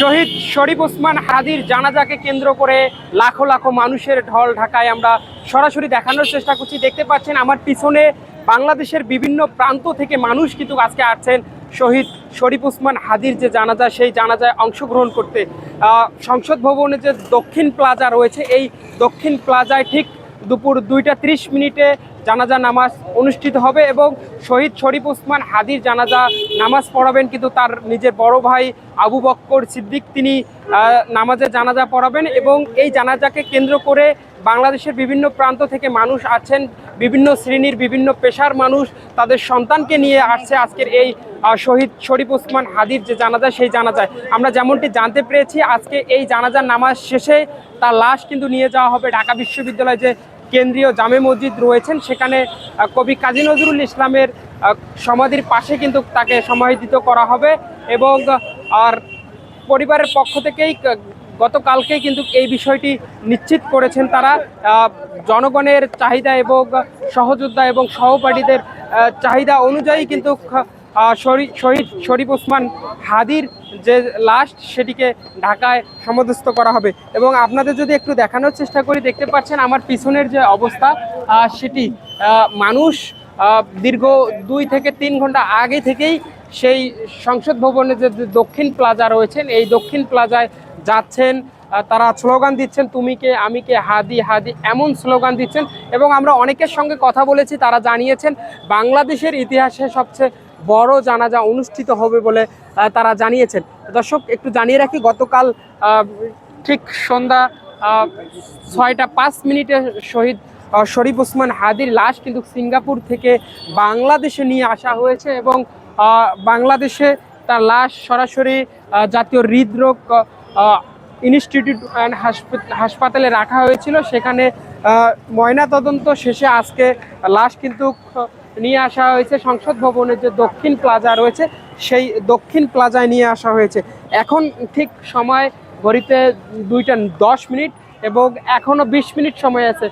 শহীদ শরীফ ওসমান হাদির জানাজাকে কেন্দ্র করে লাখো লাখো মানুষের ঢল ঢাকায় আমরা সরাসরি দেখানোর চেষ্টা করছি। দেখতে পাচ্ছেন আমার পিছনে বাংলাদেশের বিভিন্ন প্রান্ত থেকে মানুষ কিন্তু আজকে আসছেন শহীদ শরীফ ওসমান হাদির যে জানাজা, সেই জানাজায় অংশগ্রহণ করতে। সংসদ ভবনে যে দক্ষিণ প্লাজা রয়েছে, এই দক্ষিণ প্লাজায় ঠিক দুপুর 2টা 30 মিনিটে জানাজা নামাজ অনুষ্ঠিত হবে এবং শহীদ শরীফ ওসমান হাদির জানাজা নামাজ পড়াবেন কিন্তু তার নিজের বড় ভাই আবু বক্কর সিদ্দিক। তিনি নামাজে জানাজা পড়াবেন এবং এই জানাজাকে কেন্দ্র করে বাংলাদেশের বিভিন্ন প্রান্ত থেকে মানুষ আছেন, বিভিন্ন শ্রেণীর বিভিন্ন পেশার মানুষ তাদের সন্তানকে নিয়ে আসছে আজকের এই শহীদ শরীফ ওসমান হাদির যে জানাজা, সেই জানাজায় আমরা যেমনটি জানতে পেরেছি আজকে এই জানাজার নামাজ শেষে তার লাশ কিন্তু নিয়ে যাওয়া হবে ঢাকা বিশ্ববিদ্যালয়ে যে কেন্দ্রীয় জামে মসজিদ রয়েছেন, সেখানে কবি কাজী নজরুল ইসলামের সমাধির পাশে কিন্তু তাকে সমাহিত করা হবে। এবং আর পরিবারের পক্ষ থেকেই গতকালকেই কিন্তু এই বিষয়টি নিশ্চিত করেছেন তারা। জনগণের চাহিদা এবং সহযোদ্ধা এবং সহপাঠীদের চাহিদা অনুযায়ী কিন্তু শহীদ শরীফ ওসমান হাদির যে লাশ, সেটিকে ঢাকায় সমাধিস্থ করা হবে। এবং আপনাদের যদি একটু দেখানোর চেষ্টা করি, দেখতে পাচ্ছেন আমার পিছনের যে অবস্থা, সেটি মানুষ দীর্ঘ 2 থেকে 3 ঘন্টা আগে থেকেই সেই সংসদ ভবনে যে দক্ষিণ প্লাজা রয়েছেন, এই দক্ষিণ প্লাজায় যাচ্ছেন। তারা স্লোগান দিচ্ছেন, তুমি কে আমি কে হাদি হাদি, এমন স্লোগান দিচ্ছেন। এবং আমরা অনেকের সঙ্গে কথা বলেছি, তারা জানিয়েছেন বাংলাদেশের ইতিহাসে সবচেয়ে বড় জানাজা অনুষ্ঠিত হবে বলে তারা জানিয়েছেন। দর্শক, একটু জানিয়ে রাখি, গতকাল ঠিক সন্ধ্যা 6টা 5 মিনিটে শহীদ শরীফ ওসমান হাদির লাশ কিন্তু সিঙ্গাপুর থেকে বাংলাদেশে নিয়ে আসা হয়েছে এবং বাংলাদেশে তার লাশ সরাসরি জাতীয় হৃদরোগ ইনস্টিটিউট অ্যান্ড হাসপাতালে রাখা হয়েছিল। সেখানে ময়নাতদন্ত শেষে আজকে লাশ কিন্তু নিয়ে আসা হয়েছে সংসদ ভবনের যে দক্ষিণ প্লাজা রয়েছে, সেই দক্ষিণ প্লাজায় নিয়ে আসা হয়েছে। এখন ঠিক সময় ঘড়িতে 2টা 10 মিনিট এবং এখনও 20 মিনিট সময় আছে।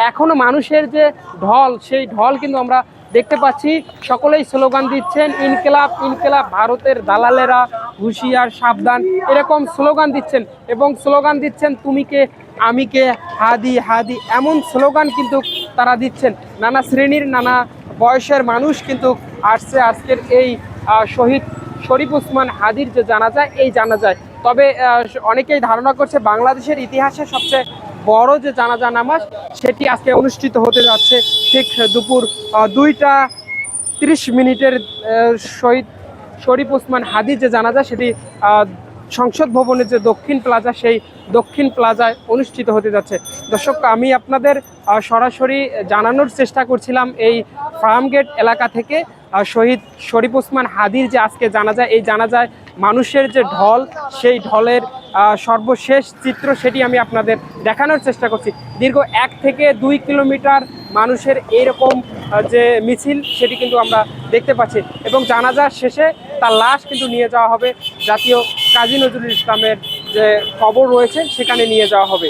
এখনও মানুষের যে ঢল, সেই ঢল কিন্তু আমরা দেখতে পাচ্ছি। সকলেই স্লোগান দিচ্ছেন, ইনকিলাব ইনকিলাব, ভারতের দালালেরা হুঁশিয়ার সাবধান, এরকম স্লোগান দিচ্ছেন। এবং স্লোগান দিচ্ছেন, তুমি কে আমি কে হাদি হাদি, এমন স্লোগান কিন্তু তারা দিচ্ছেন। নানা শ্রেণীর নানা বয়সের মানুষ কিন্তু আসছে আজকের এই শহীদ শরীফ ওসমান হাদির যে জানাজা, এই জানাজায়। তবে অনেকেই ধারণা করছে বাংলাদেশের ইতিহাসে সবচেয়ে বড় যে জানাজা নামাজ, সেটি আজকে অনুষ্ঠিত হতে যাচ্ছে ঠিক দুপুর 2টা 30 মিনিটের শহীদ শরীফ ওসমান হাদির যে জানাজা, সেটি সংসদ ভবনের যে দক্ষিণ প্লাজা, সেই দক্ষিণ প্লাজায় অনুষ্ঠিত হতে যাচ্ছে। দর্শক, আমি আপনাদের সরাসরি জানানোর চেষ্টা করছিলাম এই ফার্মগেট এলাকা থেকে শহীদ শরীফ ওসমান হাদির যে আজকে জানাজা, এই জানাজায় মানুষের যে ঢল, সেই ঢলের সর্বশেষ চিত্র সেটি আমি আপনাদের দেখানোর চেষ্টা করছি। দীর্ঘ 1 থেকে 2 কিলোমিটার মানুষের এইরকম যে মিছিল, সেটি কিন্তু আমরা দেখতে পাচ্ছি। এবং জানাজার শেষে তার লাশ কিন্তু নিয়ে যাওয়া হবে জাতীয় কাজী নজরুল ইসলামের যে কবর রয়েছে, সেখানে নিয়ে যাওয়া হবে।